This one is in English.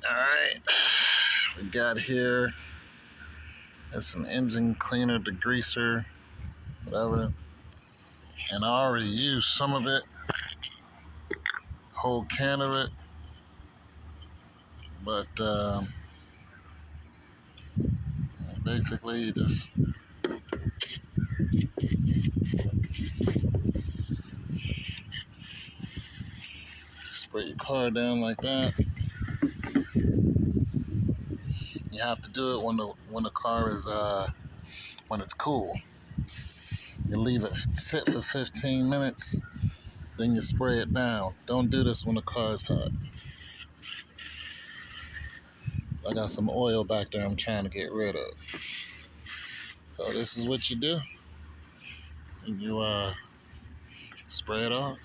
Alright, we got here, there's some engine cleaner, degreaser, whatever, and I already used some of it, whole can of it, but basically you just spray your car down like that. You have to do it when the car is when it's cool. You leave it sit for 15 minutes, then you spray it down. Don't do this when the car is hot. I got some oil back there I'm trying to get rid of. So this is what you do. And you spray it off.